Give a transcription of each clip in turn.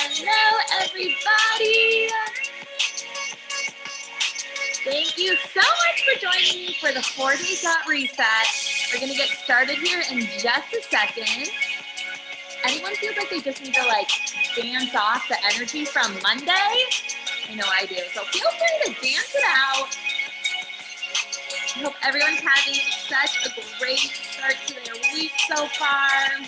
Hello, everybody. Thank you so much for joining me for the 4-day gut reset. We're going to get started here in just a second. Anyone feels like they just need to dance off the energy from Monday? I know I do. So feel free to dance it out. I hope everyone's having such a great start to their week so far.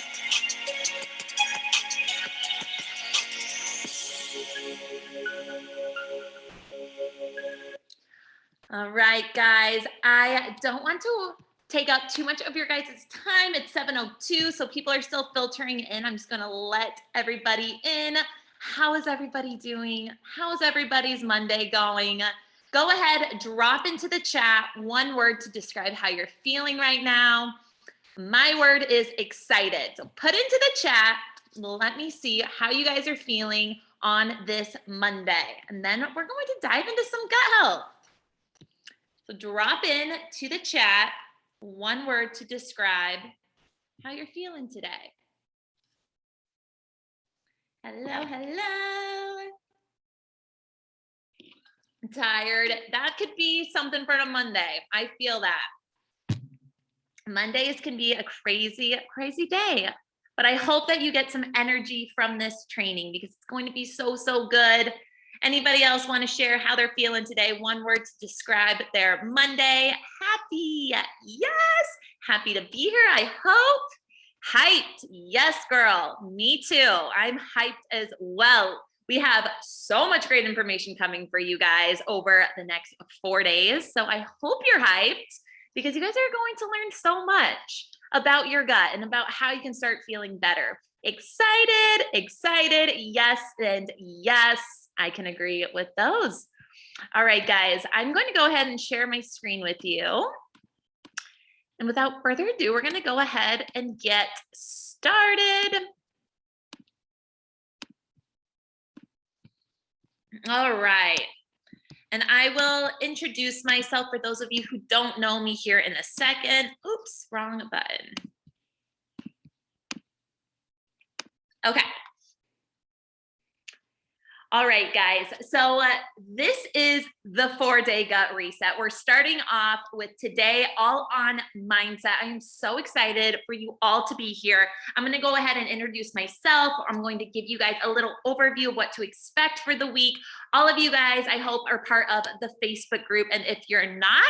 All right, guys, I don't want to take up too much of your guys' time. It's 7:02, so people are still filtering in. I'm just gonna let everybody in. How is everybody doing? How's everybody's Monday going? Go ahead, drop into the chat one word to describe how you're feeling right now. My word is excited. So put into the chat, let me see how you guys are feeling on this Monday. And then we're going to dive into some gut health. So drop in to the chat one word to describe how you're feeling today. Hello, hello. I'm tired. That could be something for a Monday. I feel that. Mondays can be a crazy, crazy day. But I hope that you get some energy from this training because it's going to be so, so good. Anybody else want to share how they're feeling today? One word to describe their Monday. Happy. Yes. Happy to be here, I hope. Hyped. Yes, girl. Me too. I'm hyped as well. We have so much great information coming for you guys over the next 4 days. So I hope you're hyped because you guys are going to learn so much about your gut and about how you can start feeling better. Excited, excited. Yes, and yes. I can agree with those. All right, guys, I'm going to go ahead and share my screen with you. And without further ado, we're going to go ahead and get started. All right. And I will introduce myself for those of you who don't know me here in a second. Oops, wrong button. Okay. All right, guys. So this is the 4-day gut reset. We're starting off with today all on mindset. I am so excited for you all to be here. I'm going to go ahead and introduce myself. I'm going to give you guys a little overview of what to expect for the week. All of you guys, I hope, are part of the Facebook group. And if you're not,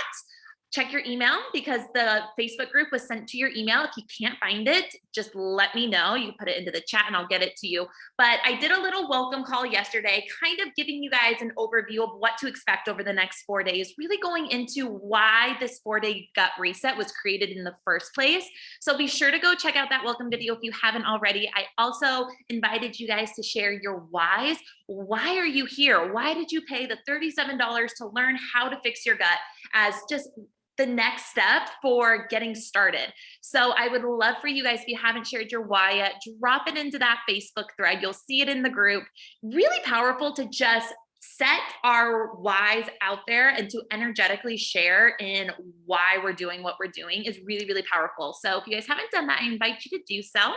check your email because the Facebook group was sent to your email. If you can't find it, just let me know. You can put it into the chat and I'll get it to you. But I did a little welcome call yesterday, kind of giving you guys an overview of what to expect over the next 4 days, really going into why this 4-day gut reset was created in the first place. So be sure to go check out that welcome video if you haven't already. I also invited you guys to share your whys. Why are you here? Why did you pay the $37 to learn how to fix your gut as just the next step for getting started? So I would love for you guys, if you haven't shared your why yet, drop it into that Facebook thread. You'll see it in the group. Really powerful to just set our whys out there and to energetically share in why we're doing what we're doing is really, really powerful. So if you guys haven't done that, I invite you to do so.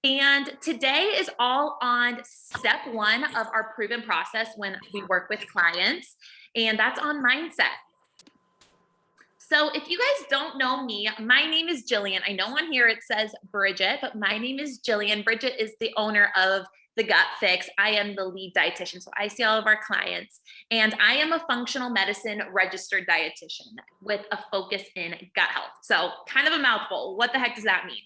And today is all on step 1 of our proven process when we work with clients, and that's on mindset. So if you guys don't know me, my name is Jillian. I know on here it says Bridget, but my name is Jillian. Bridget is the owner of The Gut Fix. I am the lead dietitian, so I see all of our clients. And I am a functional medicine registered dietitian with a focus in gut health. So kind of a mouthful. What the heck does that mean?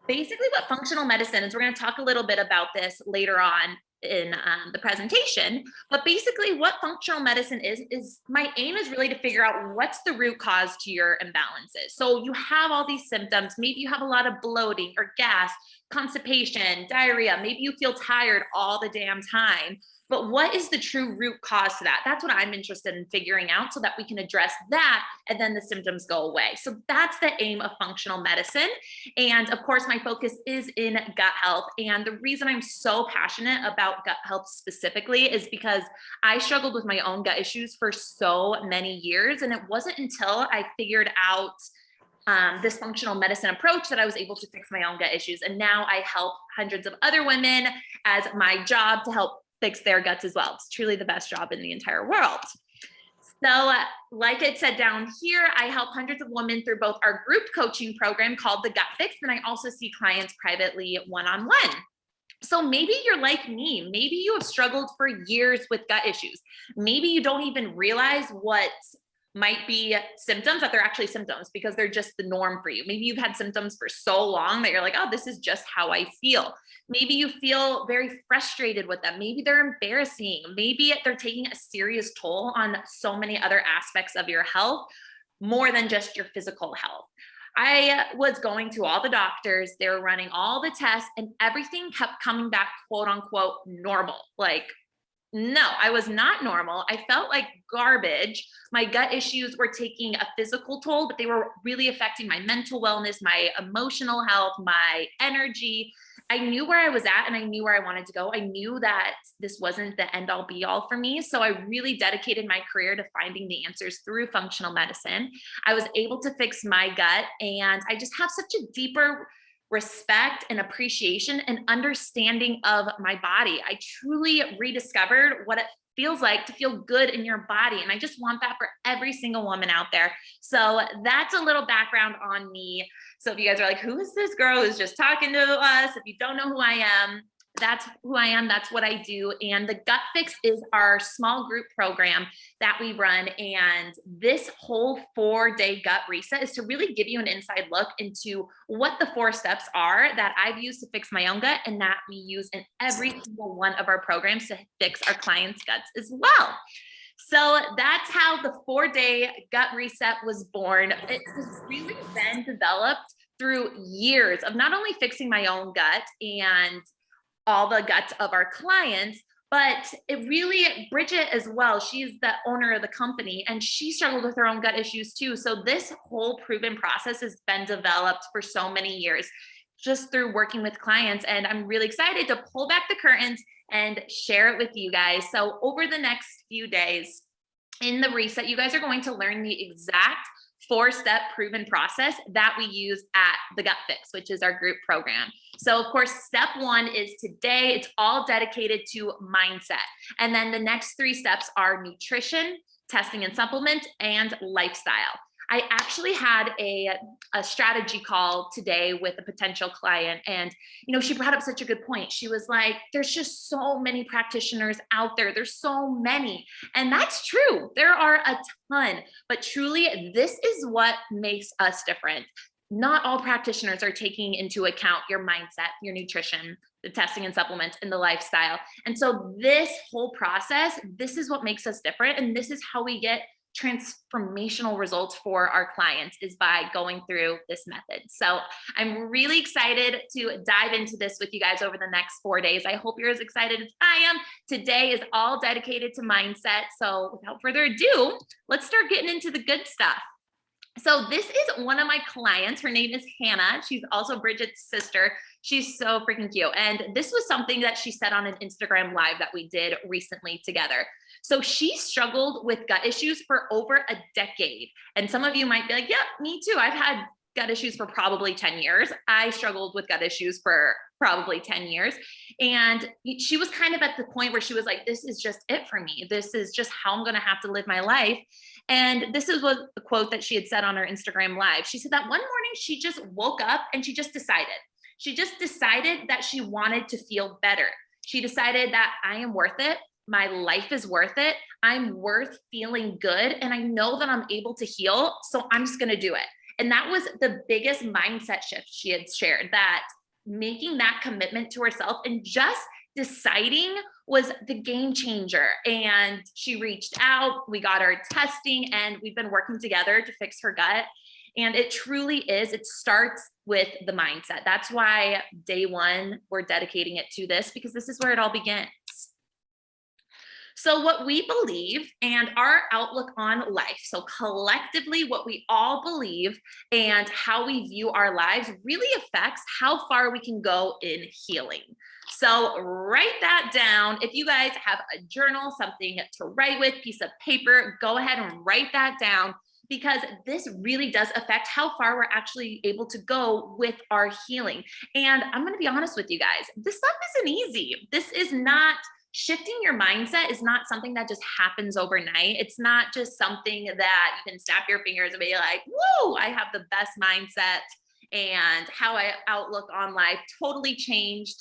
Basically what functional medicine is, we're going to talk a little bit about this later on in the presentation, but basically what functional medicine is my aim is really to figure out what's the root cause to your imbalances. So you have all these symptoms, maybe you have a lot of bloating or gas, constipation, diarrhea, maybe you feel tired all the damn time. But what is the true root cause to that? That's what I'm interested in figuring out so that we can address that and then the symptoms go away. So that's the aim of functional medicine. And of course, my focus is in gut health. And the reason I'm so passionate about gut health specifically is because I struggled with my own gut issues for so many years. And it wasn't until I figured out this functional medicine approach that I was able to fix my own gut issues. And now I help hundreds of other women as my job to help fix their guts as well. It's truly the best job in the entire world. So like it said down here, I help hundreds of women through both our group coaching program called the Gut Fix, and I also see clients privately one-on-one. So maybe you're like me. Maybe you have struggled for years with gut issues. Maybe you don't even realize what might be symptoms, that they're actually symptoms because they're just the norm for you. Maybe you've had symptoms for so long that you're like, oh, this is just how I feel. Maybe you feel very frustrated with them. Maybe they're embarrassing. Maybe they're taking a serious toll on so many other aspects of your health, more than just your physical health. I was going to all the doctors, they were running all the tests, and everything kept coming back, quote unquote, normal. Like, no, I was not normal. I felt like garbage. My gut issues were taking a physical toll, but they were really affecting my mental wellness, my emotional health, my energy. I knew where I was at and I knew where I wanted to go. I knew that this wasn't the end all be all for me. So I really dedicated my career to finding the answers through functional medicine. I was able to fix my gut, and I just have such a deeper respect and appreciation and understanding of my body. I truly rediscovered what it feels like to feel good in your body. And I just want that for every single woman out there. So that's a little background on me. So if you guys are like, who is this girl who's just talking to us? If you don't know who I am, that's who I am. That's what I do. And the Gut Fix is our small group program that we run. And this whole 4-day gut reset is to really give you an inside look into what the 4 steps are that I've used to fix my own gut and that we use in every single one of our programs to fix our clients' guts as well. So that's how the 4-day gut reset was born. It has really been developed through years of not only fixing my own gut and all the guts of our clients, but it really, Bridget as well, she's the owner of the company and she struggled with her own gut issues too. So this whole proven process has been developed for so many years just through working with clients. And I'm really excited to pull back the curtains and share it with you guys. So over the next few days in the reset, you guys are going to learn the exact 4-step proven process that we use at the Gut Fix, which is our group program. So of course, step 1 is today. It's all dedicated to mindset. And then the next 3 steps are nutrition, testing and supplements, and lifestyle. I actually had a strategy call today with a potential client, and she brought up such a good point. She was like, there's just so many practitioners out there. There's so many. And that's true. There are a ton, but truly this is what makes us different. Not all practitioners are taking into account your mindset, your nutrition, the testing and supplements, and the lifestyle. And so this whole process, this is what makes us different. And this is how we get transformational results for our clients, is by going through this method. So I'm really excited to dive into this with you guys over the next 4 days. I hope you're as excited as I am. Today is all dedicated to mindset. So without further ado, let's start getting into the good stuff. So this is one of my clients. Her name is Hannah. She's also Bridget's sister. She's so freaking cute. And this was something that she said on an Instagram live that we did recently together. So she struggled with gut issues for over a decade. And some of you might be like, yeah, me too. I've had gut issues for probably 10 years. I struggled with gut issues for probably 10 years. And she was kind of at the point where she was like, this is just it for me. This is just how I'm going to have to live my life. And this is what a quote that she had said on her Instagram live. She said that one morning she just woke up and she just decided that she wanted to feel better. She decided that I am worth it. My life is worth it. I'm worth feeling good. And I know that I'm able to heal. So I'm just going to do it. And that was the biggest mindset shift she had shared, that making that commitment to herself and just deciding was the game changer. And she reached out, we got her testing, and we've been working together to fix her gut. And it truly is, it starts with the mindset. That's why day 1, we're dedicating it to this, because this is where it all begins. So what we believe and our outlook on life, so collectively what we all believe and how we view our lives really affects how far we can go in healing. So write that down. If you guys have a journal, something to write with, piece of paper, go ahead and write that down, because this really does affect how far we're actually able to go with our healing. And I'm going to be honest with you guys, this stuff isn't easy. This is not shifting your mindset is not something that just happens overnight. It's not just something that you can snap your fingers and be like, whoa, I have the best mindset and how I outlook on life totally changed.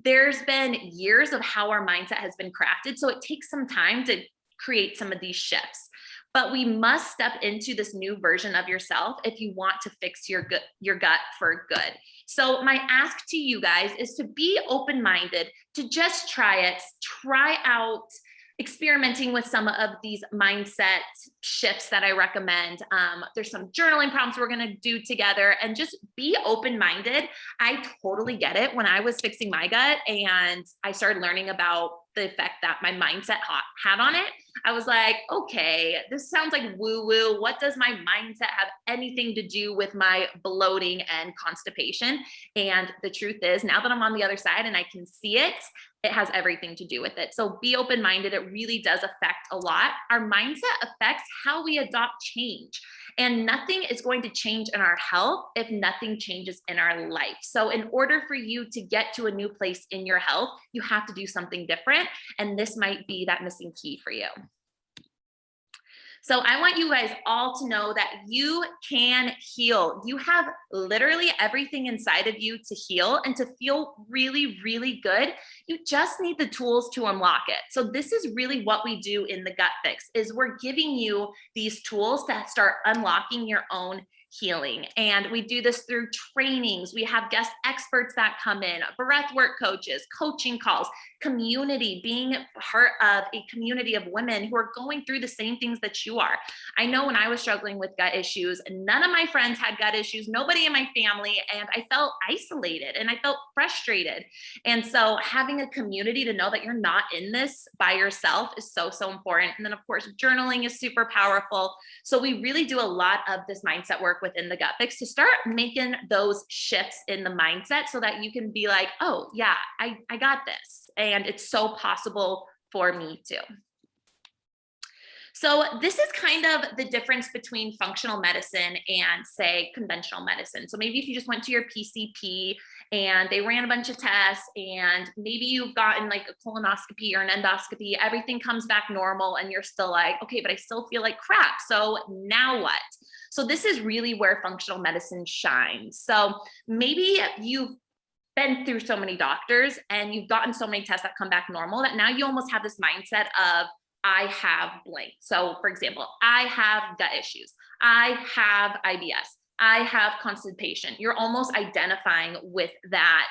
There's been years of how our mindset has been crafted. So it takes some time to create some of these shifts. But we must step into this new version of yourself if you want to fix your gut for good. So my ask to you guys is to be open-minded, to just try it, try out experimenting with some of these mindset shifts that I recommend. There's some journaling prompts we're going to do together, and just be open-minded. I totally get it. When I was fixing my gut and I started learning about the effect that my mindset had on it, I was like, okay, this sounds like woo-woo. What does my mindset have anything to do with my bloating and constipation? And the truth is, now that I'm on the other side and I can see it, it has everything to do with it. So be open-minded. It really does affect a lot. Our mindset affects how we adopt change. And nothing is going to change in our health if nothing changes in our life. So in order for you to get to a new place in your health, you have to do something different. And this might be that missing key for you. So I want you guys all to know that you can heal. You have literally everything inside of you to heal and to feel really, really good. You just need the tools to unlock it. So this is really what we do in the Gut Fix, is we're giving you these tools to start unlocking your own healing. And we do this through trainings. We have guest experts that come in, breath work coaches, coaching calls, community, being part of a community of women who are going through the same things that you are. I know when I was struggling with gut issues, none of my friends had gut issues, nobody in my family, and I felt isolated and I felt frustrated. And so having a community to know that you're not in this by yourself is so, so important. And then of course, journaling is super powerful. So we really do a lot of this mindset work within the Gut Fix to start making those shifts in the mindset so that you can be like, oh yeah, I got this. And it's so possible for me too. So this is kind of the difference between functional medicine and, say, conventional medicine. So maybe if you just went to your PCP and they ran a bunch of tests and maybe you've gotten like a colonoscopy or an endoscopy, everything comes back normal and you're still like, okay, but I still feel like crap. So now what? So this is really where functional medicine shines. So maybe you've been through so many doctors and you've gotten so many tests that come back normal that now you almost have this mindset of, I have blank. So for example, I have gut issues. I have IBS. I have constipation. You're almost identifying with that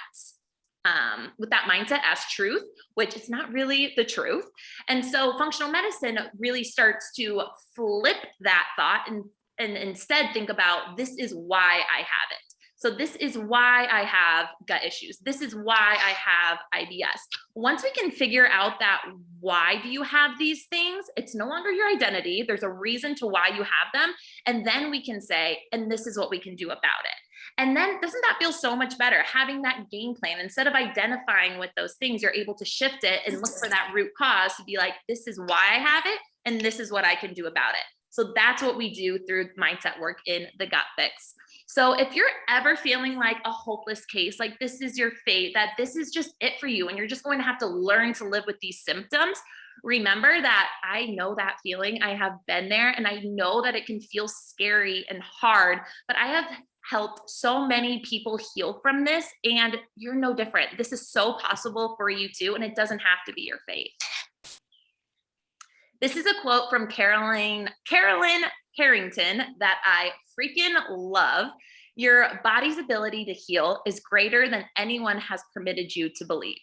mindset as truth, which is not really the truth. And so functional medicine really starts to flip that thought and instead think about, this is why I have it. So this is why I have gut issues. This is why I have IBS. Once we can figure out that why do you have these things, it's no longer your identity. There's a reason to why you have them. And then we can say, and this is what we can do about it. And then doesn't that feel so much better? Having that game plan, instead of identifying with those things, you're able to shift it and look for that root cause to be like, this is why I have it, and this is what I can do about it. So that's what we do through mindset work in the Gut Fix. So if you're ever feeling like a hopeless case, like this is your fate, that this is just it for you, and you're just going to have to learn to live with these symptoms, remember that I know that feeling. I have been there, and I know that it can feel scary and hard, but I have helped so many people heal from this, and you're no different. This is so possible for you too, and it doesn't have to be your fate. This is a quote from Carolyn Harrington that I freaking love. Your body's ability to heal is greater than anyone has permitted you to believe.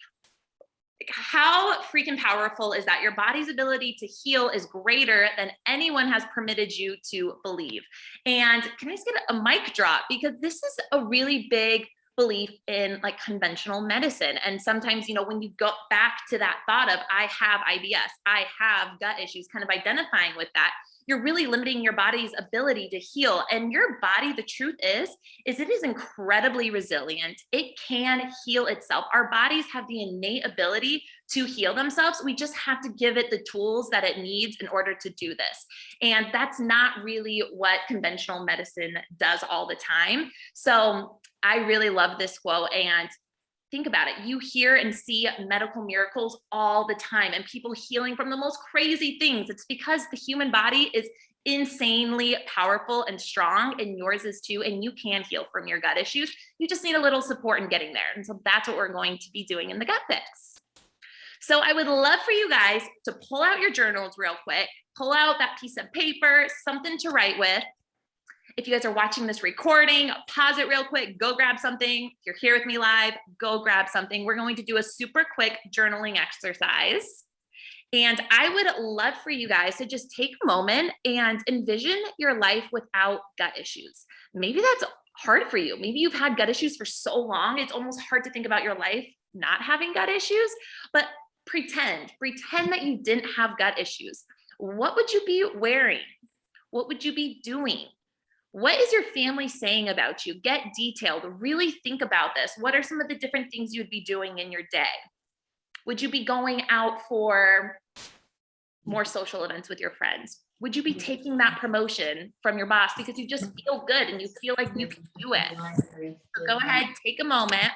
How freaking powerful is that? Your body's ability to heal is greater than anyone has permitted you to believe. And can I just get a mic drop? Because this is a really big belief in like conventional medicine. And sometimes, you know, when you go back to that thought of, I have IBS, I have gut issues, kind of identifying with that, you're really limiting your body's ability to heal. And your body, the truth is it is incredibly resilient. It can heal itself. Our bodies have the innate ability to heal themselves. We just have to give it the tools that it needs in order to do this. And that's not really what conventional medicine does all the time. So I really love this quote. And think about it. You hear and see medical miracles all the time and people healing from the most crazy things. It's because the human body is insanely powerful and strong, and yours is too. And you can heal from your gut issues. You just need a little support in getting there. And so that's what we're going to be doing in the Gut Fix. So I would love for you guys to pull out your journals real quick, pull out that piece of paper, something to write with. If you guys are watching this recording, pause it real quick, go grab something. If you're here with me live, go grab something. We're going to do a super quick journaling exercise. And I would love for you guys to just take a moment and envision your life without gut issues. Maybe that's hard for you. Maybe you've had gut issues for so long, it's almost hard to think about your life not having gut issues, but pretend that you didn't have gut issues. What would you be wearing? What would you be doing? What is your family saying about you? Get detailed, really think about this. What are some of the different things you would be doing in your day? Would you be going out for more social events with your friends? Would you be taking that promotion from your boss because you just feel good and you feel like you can do it? So go ahead, take a moment.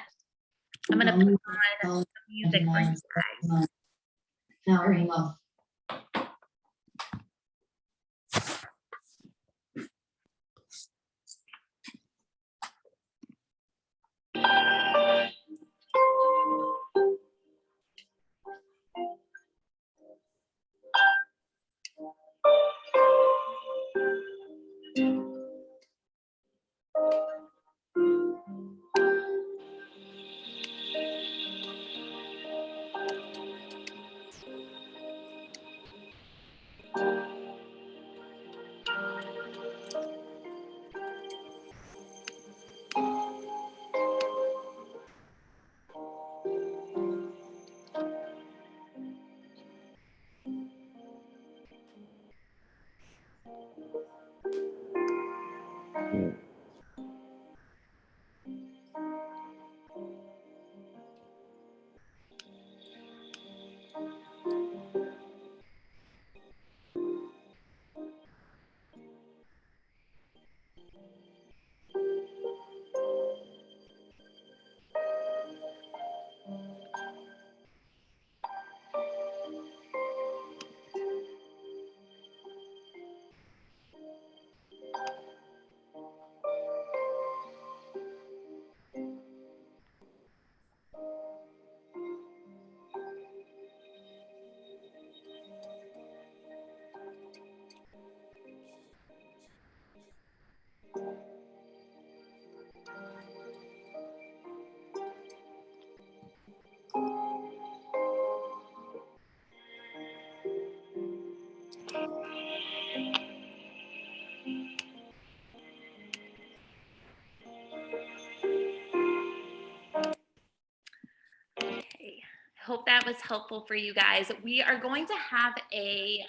I'm gonna put on some music for you guys. Hope that was helpful for you guys. We are going to have a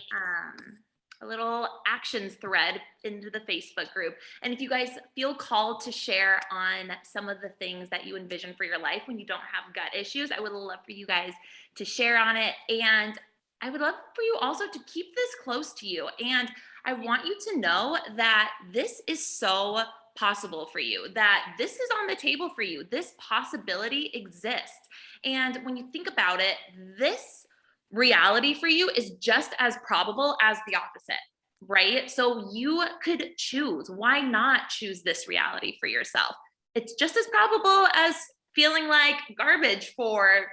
little actions thread into the Facebook group. And if you guys feel called to share on some of the things that you envision for your life when you don't have gut issues, I would love for you guys to share on it. And I would love for you also to keep this close to you. And I want you to know that this is so possible for you, that this is on the table for you. This possibility exists. And when you think about it, this reality for you is just as probable as the opposite, right? So you could choose. Why not choose this reality for yourself? It's just as probable as feeling like garbage for,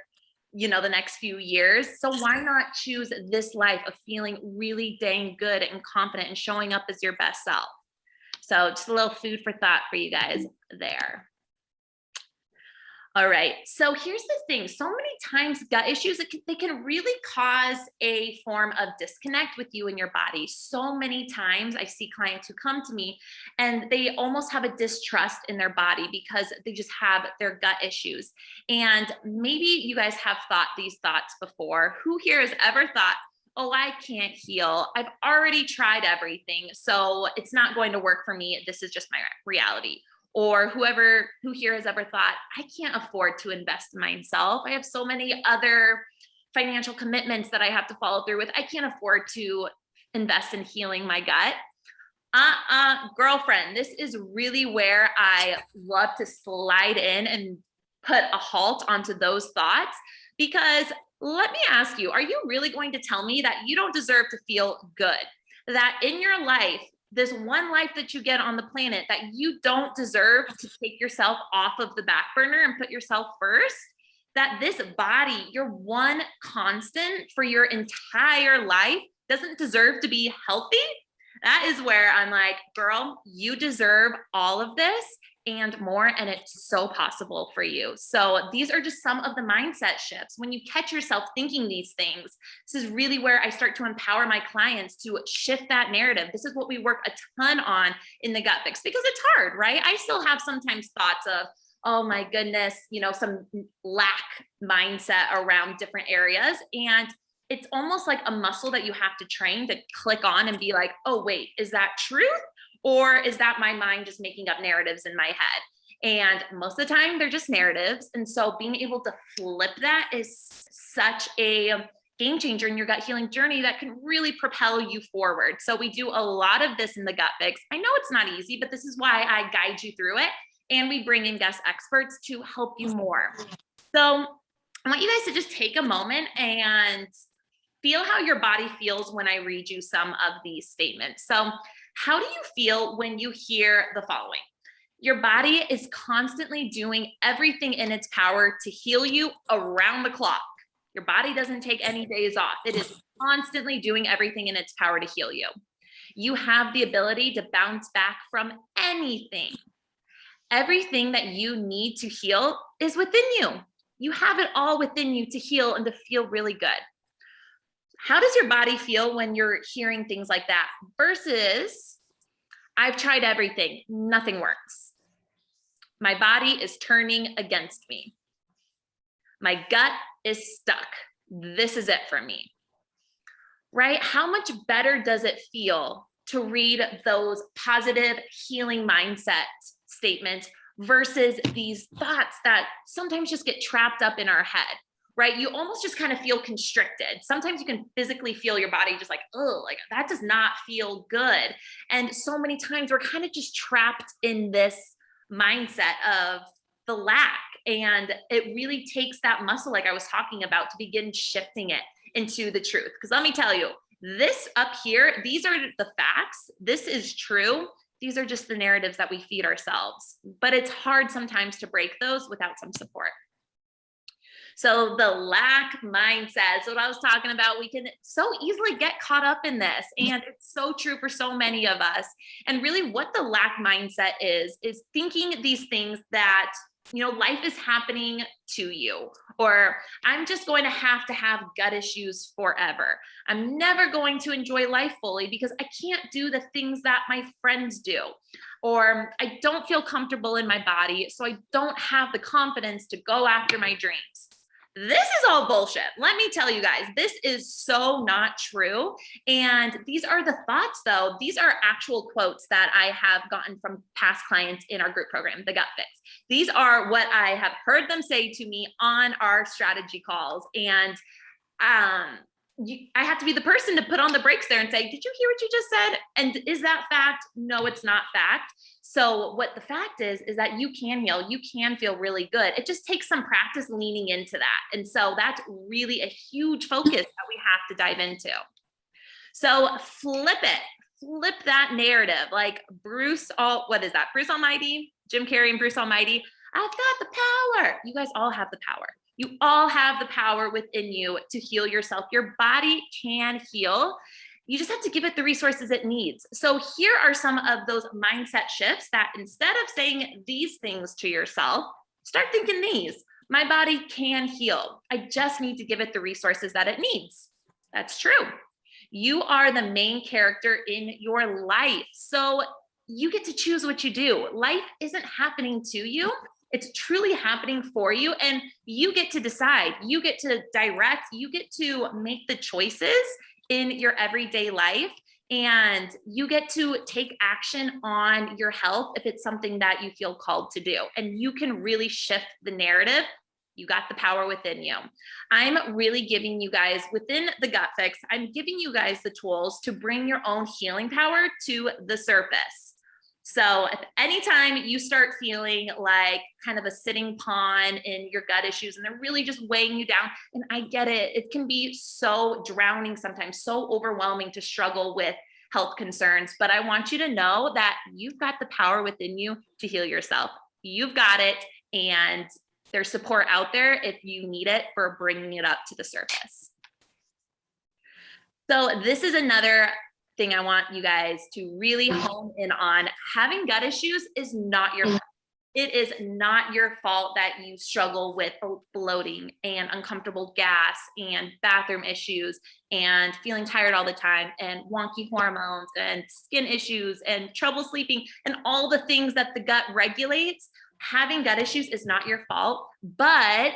the next few years. So why not choose this life of feeling really dang good and confident and showing up as your best self? So just a little food for thought for you guys there. All right, so here's the thing. So many times gut issues, they can really cause a form of disconnect with you and your body. So many times I see clients who come to me and they almost have a distrust in their body because they just have their gut issues. And maybe you guys have thought these thoughts before. Who here has ever thought, oh, I can't heal. I've already tried everything, so it's not going to work for me. This is just my reality. Or who here has ever thought, I can't afford to invest in myself. I have so many other financial commitments that I have to follow through with. I can't afford to invest in healing my gut. Girlfriend, this is really where I love to slide in and put a halt onto those thoughts. Because let me ask you, are you really going to tell me that you don't deserve to feel good? That in your life, this one life that you get on the planet, that you don't deserve to take yourself off of the back burner and put yourself first? That this body, your one constant for your entire life, doesn't deserve to be healthy? That is where I'm like, girl, you deserve all of this and more, and it's so possible for you. So these are just some of the mindset shifts. When you catch yourself thinking these things, this is really where I start to empower my clients to shift that narrative. This is what we work a ton on in the Gut Fix, because it's hard, right? I still have sometimes thoughts of, oh my goodness, some lack mindset around different areas. And it's almost like a muscle that you have to train to click on and be like, oh, wait, is that truth? Or is that my mind just making up narratives in my head? And most of the time they're just narratives. And so being able to flip that is such a game changer in your gut healing journey that can really propel you forward. So we do a lot of this in the Gut Fix. I know it's not easy, but this is why I guide you through it. And we bring in guest experts to help you more. So I want you guys to just take a moment and feel how your body feels when I read you some of these statements. So how do you feel when you hear the following? Your body is constantly doing everything in its power to heal you around the clock. Your body doesn't take any days off. It is constantly doing everything in its power to heal you. You have the ability to bounce back from anything. Everything that you need to heal is within you. You have it all within you to heal and to feel really good. How does your body feel when you're hearing things like that versus, I've tried everything, nothing works. My body is turning against me. My gut is stuck. This is it for me, right? How much better does it feel to read those positive healing mindset statements versus these thoughts that sometimes just get trapped up in our head? Right? You almost just kind of feel constricted. Sometimes you can physically feel your body just like, oh, like that does not feel good. And so many times we're kind of just trapped in this mindset of the lack. And it really takes that muscle, like I was talking about, to begin shifting it into the truth. Because let me tell you, this up here, these are the facts. This is true. These are just the narratives that we feed ourselves. But it's hard sometimes to break those without some support. So the lack mindset is what I was talking about. We can so easily get caught up in this. And it's so true for so many of us. And really what the lack mindset is thinking these things that, life is happening to you, or I'm just going to have gut issues forever. I'm never going to enjoy life fully because I can't do the things that my friends do. Or I don't feel comfortable in my body, so I don't have the confidence to go after my dreams. This is all bullshit. Let me tell you guys, this is so not true. And these are the thoughts, though. These are actual quotes that I have gotten from past clients in our group program, the Gut Fix. These are what I have heard them say to me on our strategy calls. And I have to be the person to put on the brakes there and say, did you hear what you just said? And is that fact? No, it's not fact. So what the fact is that you can heal, you can feel really good. It just takes some practice leaning into that. And so that's really a huge focus that we have to dive into. So flip that narrative. Like Bruce Almighty, Jim Carrey and Bruce Almighty. I've got the power. You guys all have the power. You all have the power within you to heal yourself. Your body can heal. You just have to give it the resources it needs. So here are some of those mindset shifts that instead of saying these things to yourself, start thinking these. My body can heal. I just need to give it the resources that it needs. That's true. You are the main character in your life. So you get to choose what you do. Life isn't happening to you. It's truly happening for you. And you get to decide. You get to direct. You get to make the choices in your everyday life, and you get to take action on your health if it's something that you feel called to do. And you can really shift the narrative. You got the power within you. I'm really giving you guys, within the Gut Fix, I'm giving you guys the tools to bring your own healing power to the surface. So if anytime you start feeling like kind of a sitting pawn in your gut issues and they're really just weighing you down, and I get it, it can be so drowning sometimes, so overwhelming to struggle with health concerns. But I want you to know that you've got the power within you to heal yourself. You've got it. And there's support out there if you need it for bringing it up to the surface. So this is another thing I want you guys to really hone in on. Having gut issues is not your fault. It is not your fault that you struggle with bloating and uncomfortable gas and bathroom issues and feeling tired all the time and wonky hormones and skin issues and trouble sleeping and all the things that the gut regulates. Having gut issues is not your fault, but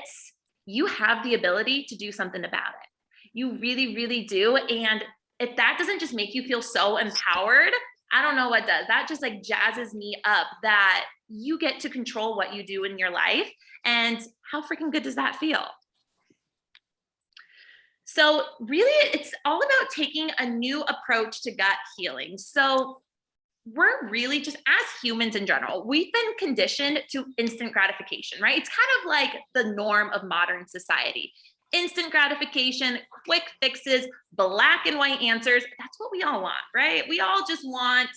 you have the ability to do something about it. You really, really do. And if that doesn't just make you feel so empowered, I don't know what does. That just like jazzes me up that you get to control what you do in your life. And how freaking good does that feel? So really, it's all about taking a new approach to gut healing. So we're really just, as humans in general, we've been conditioned to instant gratification, right? It's kind of like the norm of modern society. Instant gratification, quick fixes, black and white answers. That's what we all want, right? We all just want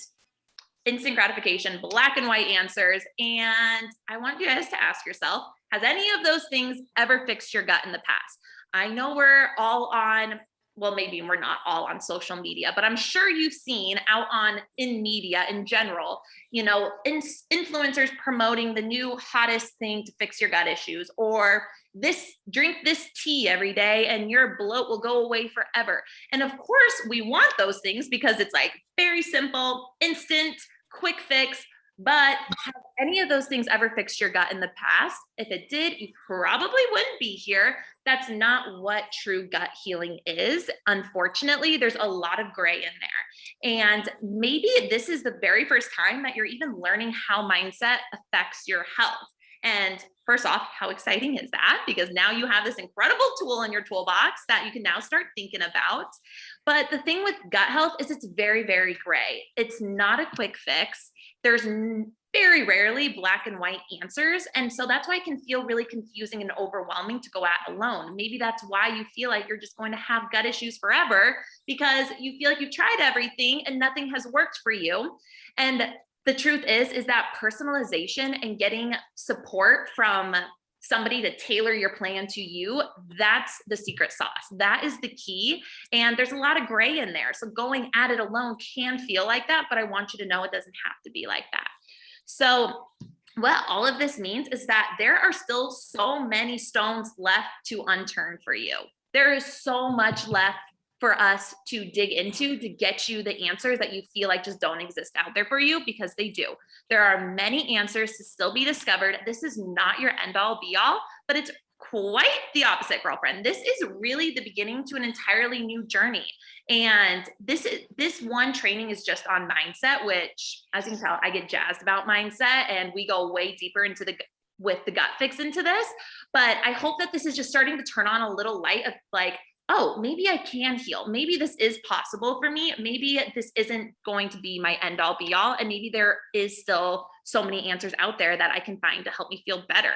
instant gratification, black and white answers. And I want you guys to ask yourself, has any of those things ever fixed your gut in the past? I know we're all on, well, maybe we're not all on social media, but I'm sure you've seen out in media in general, influencers promoting the new hottest thing to fix your gut issues, or drink this tea every day and your bloat will go away forever. And of course we want those things because it's like very simple, instant, quick fix. But have any of those things ever fixed your gut in the past? If it did, you probably wouldn't be here. That's not what true gut healing is. Unfortunately, there's a lot of gray in there. And maybe this is the very first time that you're even learning how mindset affects your health. And first off, how exciting is that? Because now you have this incredible tool in your toolbox that you can now start thinking about. But the thing with gut health is it's very, very gray. It's not a quick fix. There's very rarely black and white answers. And so that's why it can feel really confusing and overwhelming to go at alone. Maybe that's why you feel like you're just going to have gut issues forever, because you feel like you've tried everything and nothing has worked for you. And the truth is that personalization and getting support from somebody to tailor your plan to you, that's the secret sauce. That is the key. And there's a lot of gray in there. So going at it alone can feel like that, but I want you to know it doesn't have to be like that. So what all of this means is that there are still so many stones left to unturn for you. There is so much left for us to dig into to get you the answers that you feel like just don't exist out there for you, because they do. There are many answers to still be discovered. This is not your end all be all, but it's quite the opposite, girlfriend. This is really the beginning to an entirely new journey. And this one training is just on mindset, which, as you can tell, I get jazzed about mindset, and we go way deeper into with the gut fix into this. But I hope that this is just starting to turn on a little light of like, oh, maybe I can heal. Maybe this is possible for me. Maybe this isn't going to be my end all be all. And maybe there is still so many answers out there that I can find to help me feel better.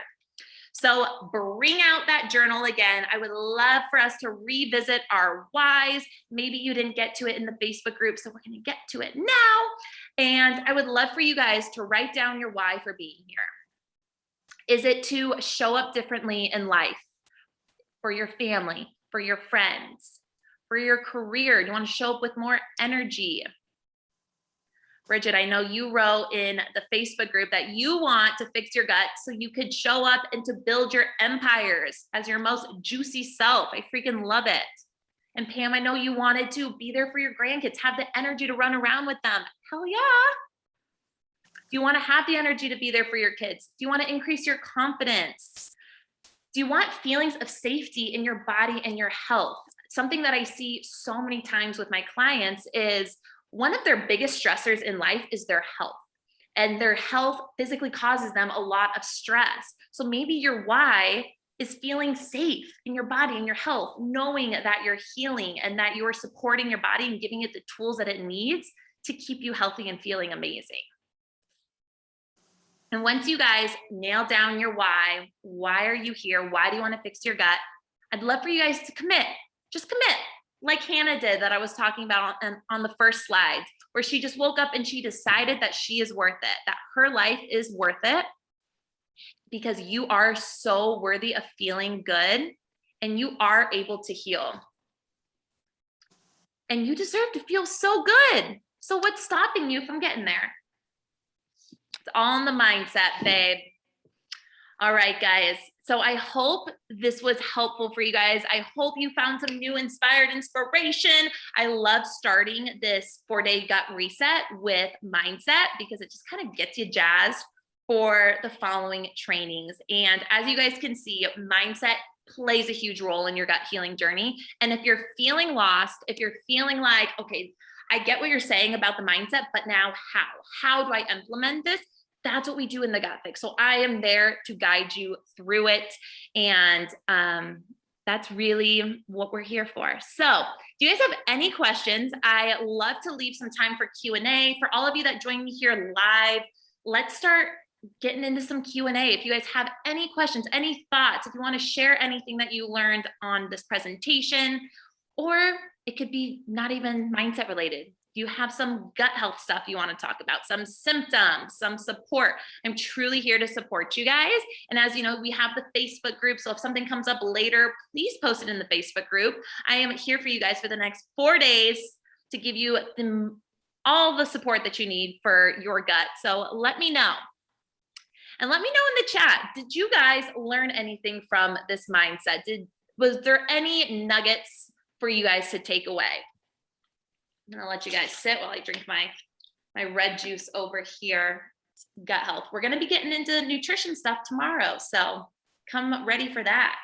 So bring out that journal again. I would love for us to revisit our whys. Maybe you didn't get to it in the Facebook group, so we're going to get to it now. And I would love for you guys to write down your why for being here. Is it to show up differently in life, for your family, for your friends, for your career? Do you want to show up with more energy? Bridget, I know you wrote in the Facebook group that you want to fix your gut so you could show up and to build your empires as your most juicy self. I freaking love it. And Pam, I know you wanted to be there for your grandkids, have the energy to run around with them. Hell yeah. Do you want to have the energy to be there for your kids? Do you want to increase your confidence? Do you want feelings of safety in your body and your health? Something that I see so many times with my clients is one of their biggest stressors in life is their health. And their health physically causes them a lot of stress. So maybe your why is feeling safe in your body and your health, knowing that you're healing and that you're supporting your body and giving it the tools that it needs to keep you healthy and feeling amazing. And once you guys nail down your why are you here? Why do you want to fix your gut? I'd love for you guys to commit. Just commit, like Hannah did that I was talking about on the first slide, where she just woke up and she decided that she is worth it, that her life is worth it, because you are so worthy of feeling good and you are able to heal. And you deserve to feel so good. So what's stopping you from getting there? It's all in the mindset, babe. All right, guys. So I hope this was helpful for you guys. I hope you found some new inspired inspiration. I love starting this 4-day gut reset with mindset because it just kind of gets you jazzed for the following trainings. And as you guys can see, mindset plays a huge role in your gut healing journey. And if you're feeling lost, if you're feeling like, okay, I get what you're saying about the mindset, but now how? How do I implement this? That's what we do in the Gut Fix. So I am there to guide you through it. And that's really what we're here for. So do you guys have any questions? I love to leave some time for Q&A. For all of you that join me here live, let's start getting into some Q&A. If you guys have any questions, any thoughts, if you want to share anything that you learned on this presentation, or it could be not even mindset related. You have some gut health stuff you want to talk about, some symptoms, some support. I'm truly here to support you guys. And as you know, we have the Facebook group. So if something comes up later, please post it in the Facebook group. I am here for you guys for the next 4 days to give you all the support that you need for your gut. So let me know. And let me know in the chat, did you guys learn anything from this mindset? Was there any nuggets for you guys to take away? I'm gonna let you guys sit while I drink my red juice over here. Gut health. We're gonna be getting into nutrition stuff tomorrow, so come ready for that.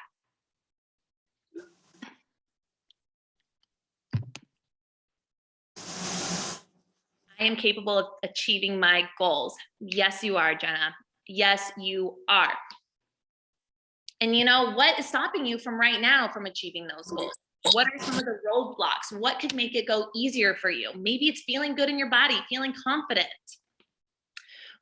I am capable of achieving my goals. Yes, you are, Jenna. Yes, you are. And you know, what is stopping you from right now from achieving those goals? What are some of the roadblocks? What could make it go easier for you? Maybe it's feeling good in your body, feeling confident.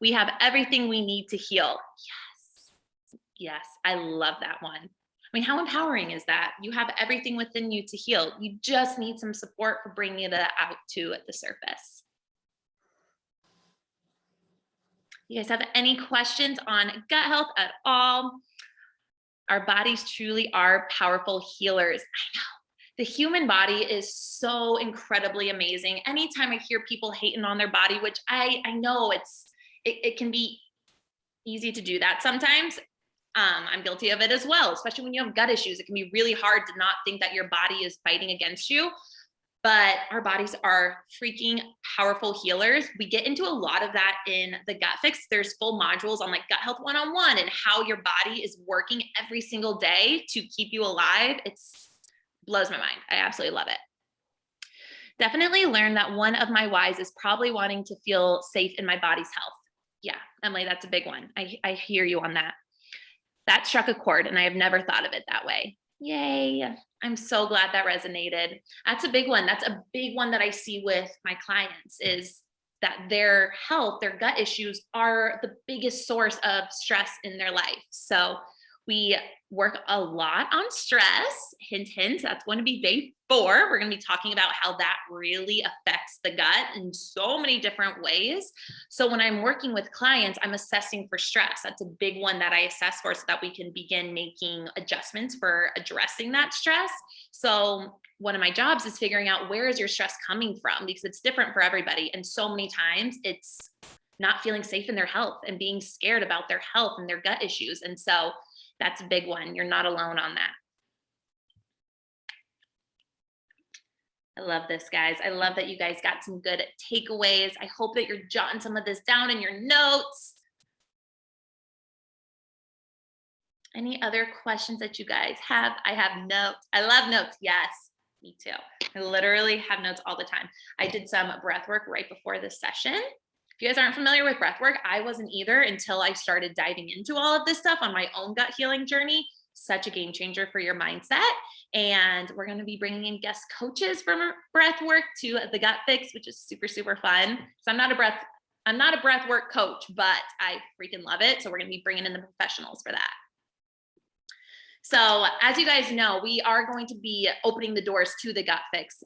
We have everything we need to heal. Yes. Yes, I love that one. I mean, how empowering is that? You have everything within you to heal. You just need some support for bringing it out to the surface. You guys have any questions on gut health at all? Our bodies truly are powerful healers. I know. The human body is so incredibly amazing. Anytime I hear people hating on their body, which I know it can be easy to do that sometimes. I'm guilty of it as well, especially when you have gut issues. It can be really hard to not think that your body is fighting against you. But our bodies are freaking powerful healers. We get into a lot of that in the Gut Fix. There's full modules on like Gut Health 101 and how your body is working every single day to keep you alive. It blows my mind. I absolutely love it. Definitely learned that one of my whys is probably wanting to feel safe in my body's health. Yeah, Emily, that's a big one. I hear you on that. That struck a chord and I have never thought of it that way. Yay. I'm so glad that resonated. That's a big one. That's a big one that I see with my clients is that their health, their gut issues are the biggest source of stress in their life. So we work a lot on stress. Hint, hint, that's going to be day 4. We're going to be talking about how that really affects the gut in so many different ways. So when I'm working with clients, I'm assessing for stress. That's a big one that I assess for so that we can begin making adjustments for addressing that stress. So one of my jobs is figuring out where is your stress coming from because it's different for everybody. And so many times it's not feeling safe in their health and being scared about their health and their gut issues. And so that's a big one. You're not alone on that. I love this, guys. I love that you guys got some good takeaways. I hope that you're jotting some of this down in your notes. Any other questions that you guys have? I have notes. I love notes. Yes, me too. I literally have notes all the time. I did some breath work right before this session. If you guys aren't familiar with breath work, I wasn't either until I started diving into all of this stuff on my own gut healing journey. Such a game changer for your mindset. And we're going to be bringing in guest coaches from breath work to the Gut Fix, which is super, super fun. So I'm not a breath I'm not a breath work coach, but I freaking love it. So we're going to be bringing in the professionals for that. So as you guys know, we are going to be opening the doors to the Gut Fix.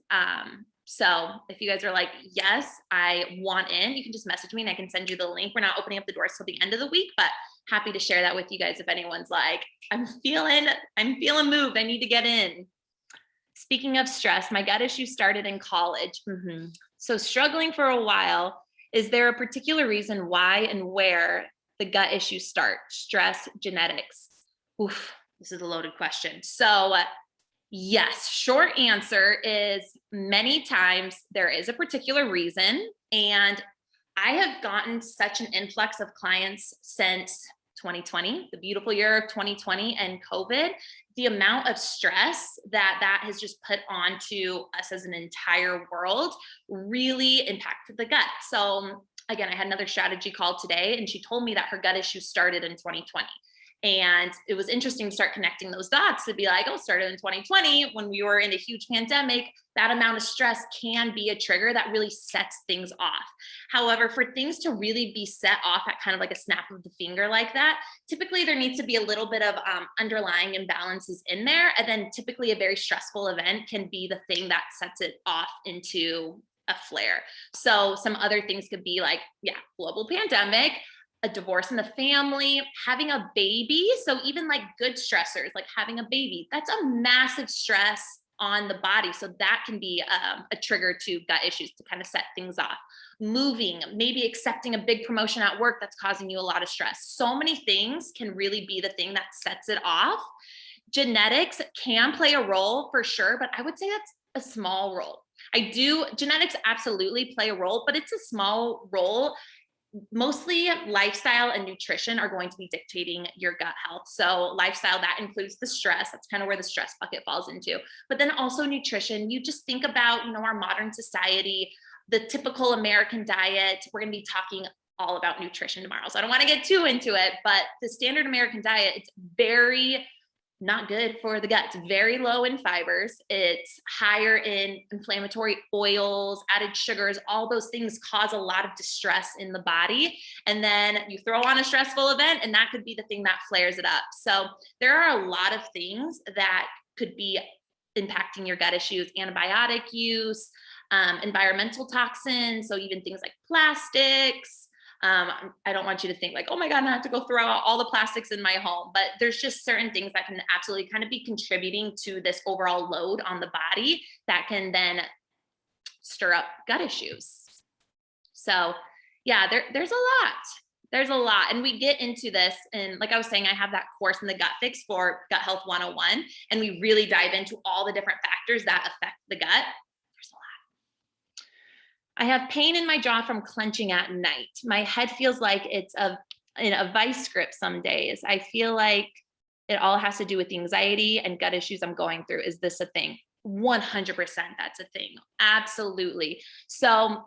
So if you guys are like, yes, I want in, you can just message me and I can send you the link. We're not opening up the doors till the end of the week, but happy to share that with you guys if anyone's like, I'm feeling moved, I need to get in. Speaking of stress, my gut issue started in college. So struggling for a while. Is there a particular reason why and where the gut issues start? Stress, genetics? Oof. This is a loaded question. So yes, short answer is many times there is a particular reason. And I have gotten such an influx of clients since 2020, the beautiful year of 2020 and COVID. The amount of stress that has just put onto us as an entire world really impacted the gut. So again, I had another strategy call today and she told me that her gut issue started in 2020. And it was interesting to start connecting those dots to be like, oh, started in 2020 when we were in a huge pandemic. That amount of stress can be a trigger that really sets things off. However, for things to really be set off at kind of like a snap of the finger like that, typically there needs to be a little bit of underlying imbalances in there. And then typically a very stressful event can be the thing that sets it off into a flare. So some other things could be like, global pandemic, a divorce in the family, having a baby. So even like good stressors, like having a baby, that's a massive stress on the body. So that can be a trigger to gut issues to kind of set things off. Moving, maybe accepting a big promotion at work that's causing you a lot of stress. So many things can really be the thing that sets it off. Genetics can play a role for sure, but I would say that's a small role. Genetics absolutely play a role, but it's a small role. Mostly lifestyle and nutrition are going to be dictating your gut health. So lifestyle, that includes the stress. That's kind of where the stress bucket falls into. But then also nutrition. You just think about, our modern society, the typical American diet. We're going to be talking all about nutrition tomorrow. So I don't want to get too into it, but the standard American diet, it's very not good for the gut. It's very low in fibers. It's higher in inflammatory oils, added sugars. All those things cause a lot of distress in the body. And then you throw on a stressful event and that could be the thing that flares it up. So there are a lot of things that could be impacting your gut issues: antibiotic use, environmental toxins. So even things like plastics. I don't want you to think like, oh my God, I have to go throw out all the plastics in my home, but there's just certain things that can absolutely kind of be contributing to this overall load on the body that can then stir up gut issues. So yeah, there's a lot. There's a lot. And we get into this. And like I was saying, I have that course in the Gut Fix for Gut Health 101. And we really dive into all the different factors that affect the gut. I have pain in my jaw from clenching at night. My head feels like it's in a vice grip some days. I feel like it all has to do with the anxiety and gut issues I'm going through. Is this a thing? 100% that's a thing. Absolutely. So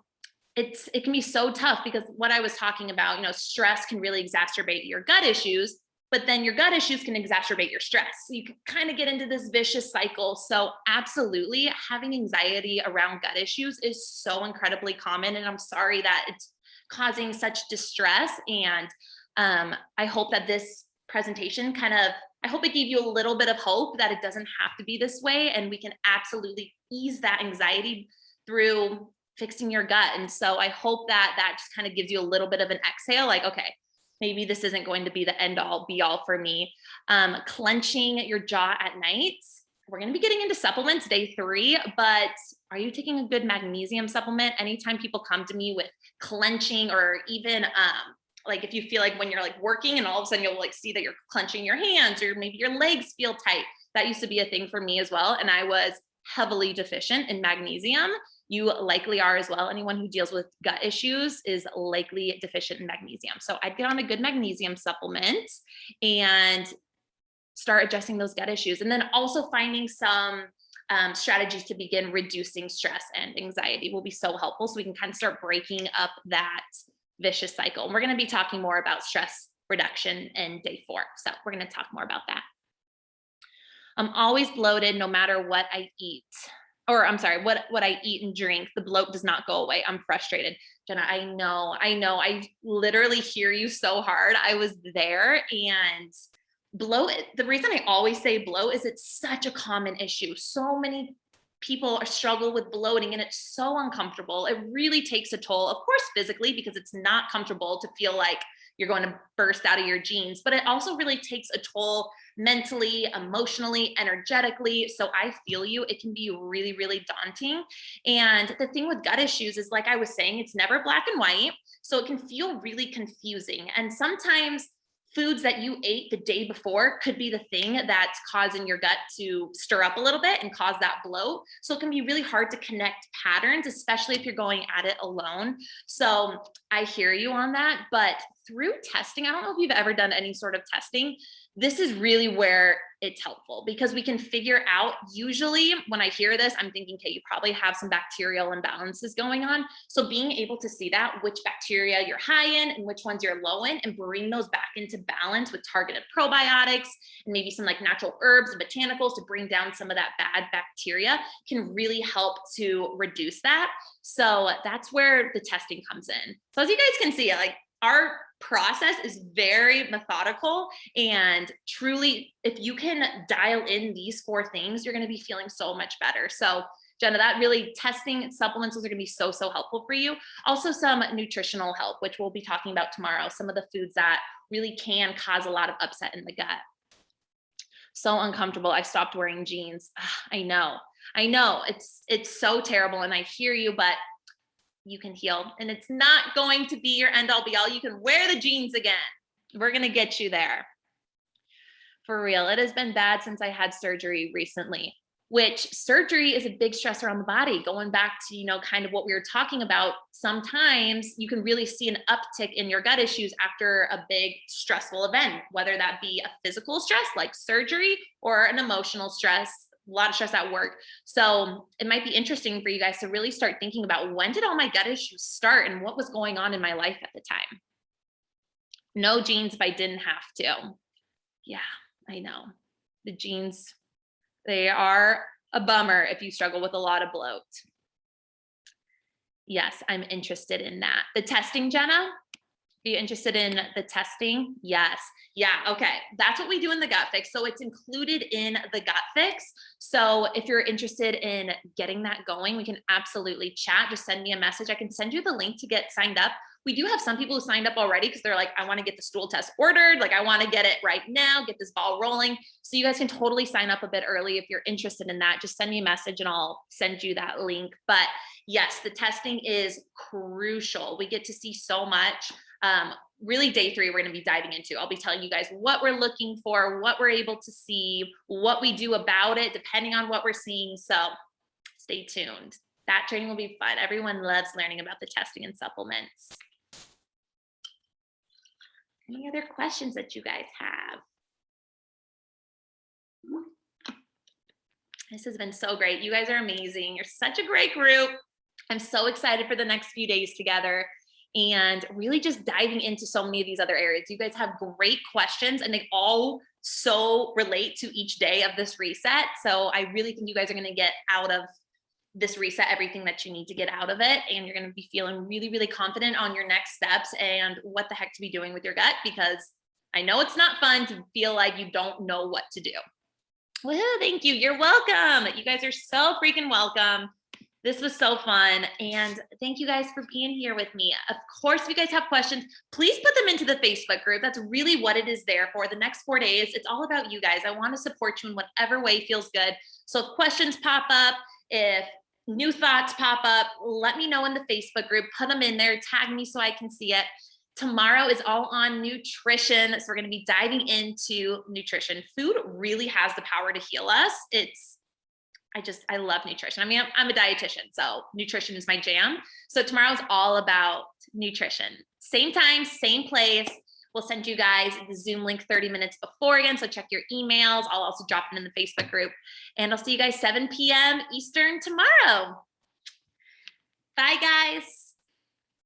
it can be so tough because what I was talking about, stress can really exacerbate your gut issues, but then your gut issues can exacerbate your stress. So you can kind of get into this vicious cycle. So absolutely, having anxiety around gut issues is so incredibly common. And I'm sorry that it's causing such distress. And I hope that this presentation I hope it gave you a little bit of hope that it doesn't have to be this way. And we can absolutely ease that anxiety through fixing your gut. And so I hope that just kind of gives you a little bit of an exhale, like, okay, maybe this isn't going to be the end all be all for me. Clenching your jaw at night. We're going to be getting into supplements day 3, but are you taking a good magnesium supplement? Anytime people come to me with clenching, or even like if you feel like when you're like working and all of a sudden you'll like see that you're clenching your hands, or maybe your legs feel tight. That used to be a thing for me as well. And I was heavily deficient in magnesium. You likely are as well. Anyone who deals with gut issues is likely deficient in magnesium. So I'd get on a good magnesium supplement and start adjusting those gut issues. And then also finding some strategies to begin reducing stress and anxiety will be so helpful. So we can kind of start breaking up that vicious cycle. And we're going to be talking more about stress reduction in day 4. So we're going to talk more about that. I'm always bloated no matter what I eat. or I'm sorry, what I eat and drink, the bloat does not go away. I'm frustrated. Jenna, I know. I literally hear you so hard. I was there, and bloat, the reason I always say bloat is it's such a common issue. So many people struggle with bloating, and it's so uncomfortable. It really takes a toll, of course, physically, because it's not comfortable to feel like you're going to burst out of your jeans, but it also really takes a toll mentally, emotionally, energetically. So I feel you. It can be really, really daunting. And the thing with gut issues is, like I was saying, it's never black and white. So it can feel really confusing. And sometimes foods that you ate the day before could be the thing that's causing your gut to stir up a little bit and cause that bloat. So it can be really hard to connect patterns, especially if you're going at it alone. So I hear you on that, but through testing, I don't know if you've ever done any sort of testing. This is really where it's helpful, because we can figure out, usually when I hear this, I'm thinking, okay, you probably have some bacterial imbalances going on. So being able to see that, which bacteria you're high in and which ones you're low in, and bring those back into balance with targeted probiotics and maybe some like natural herbs and botanicals to bring down some of that bad bacteria, can really help to reduce that. So that's where the testing comes in. So as you guys can see, like, our process is very methodical, and truly, if you can dial in these 4 things, you're going to be feeling so much better. So Jenna, that really, testing supplements, those are going to be so, so helpful for you. Also some nutritional help, which we'll be talking about tomorrow, some of the foods that really can cause a lot of upset in the gut. So uncomfortable. I stopped wearing jeans. I know, it's so terrible, and I hear you, but you can heal, and it's not going to be your end all be all. You can wear the jeans again. We're going to get you there. For real. It has been bad since I had surgery recently, which surgery is a big stressor on the body. Going back to, kind of what we were talking about, sometimes you can really see an uptick in your gut issues after a big stressful event, whether that be a physical stress like surgery or an emotional stress, a lot of stress at work. So it might be interesting for you guys to really start thinking about, when did all my gut issues start and what was going on in my life at the time? No jeans if I didn't have to. Yeah, I know. The jeans, they are a bummer if you struggle with a lot of bloat. Yes, I'm interested in that. The testing, Jenna? Are you interested in the testing? Yes. Yeah. Okay. That's what we do in the Gut Fix. So it's included in the Gut Fix. So if you're interested in getting that going, we can absolutely chat. Just send me a message. I can send you the link to get signed up. We do have some people who signed up already because they're like, I want to get the stool test ordered. Like, I want to get it right now, get this ball rolling. So you guys can totally sign up a bit early if you're interested in that. Just send me a message and I'll send you that link. But yes, the testing is crucial. We get to see so much. Really, day 3, we're going to be diving into. I'll be telling you guys what we're looking for, what we're able to see, what we do about it, depending on what we're seeing. So stay tuned. That training will be fun. Everyone loves learning about the testing and supplements. Any other questions that you guys have? This has been so great. You guys are amazing. You're such a great group. I'm so excited for the next few days together, and really just diving into so many of these other areas. You guys have great questions, and they all so relate to each day of this reset. So I really think you guys are going to get out of this reset everything that you need to get out of it. And you're going to be feeling really, really confident on your next steps and what the heck to be doing with your gut, because I know it's not fun to feel like you don't know what to do. Well, thank you. You're welcome. You guys are so freaking welcome. This was so fun. And thank you guys for being here with me. Of course, if you guys have questions, please put them into the Facebook group. That's really what it is there for. The next 4 days, it's all about you guys. I want to support you in whatever way feels good. So if questions pop up, if new thoughts pop up, let me know in the Facebook group. Put them in there. Tag me so I can see it. Tomorrow is all on nutrition. So we're going to be diving into nutrition. Food really has the power to heal us. I love nutrition. I mean, I'm a dietitian, so nutrition is my jam. So tomorrow's all about nutrition. Same time, same place. We'll send you guys the Zoom link 30 minutes before again. So check your emails. I'll also drop it in the Facebook group, and I'll see you guys 7 p.m. Eastern tomorrow. Bye guys.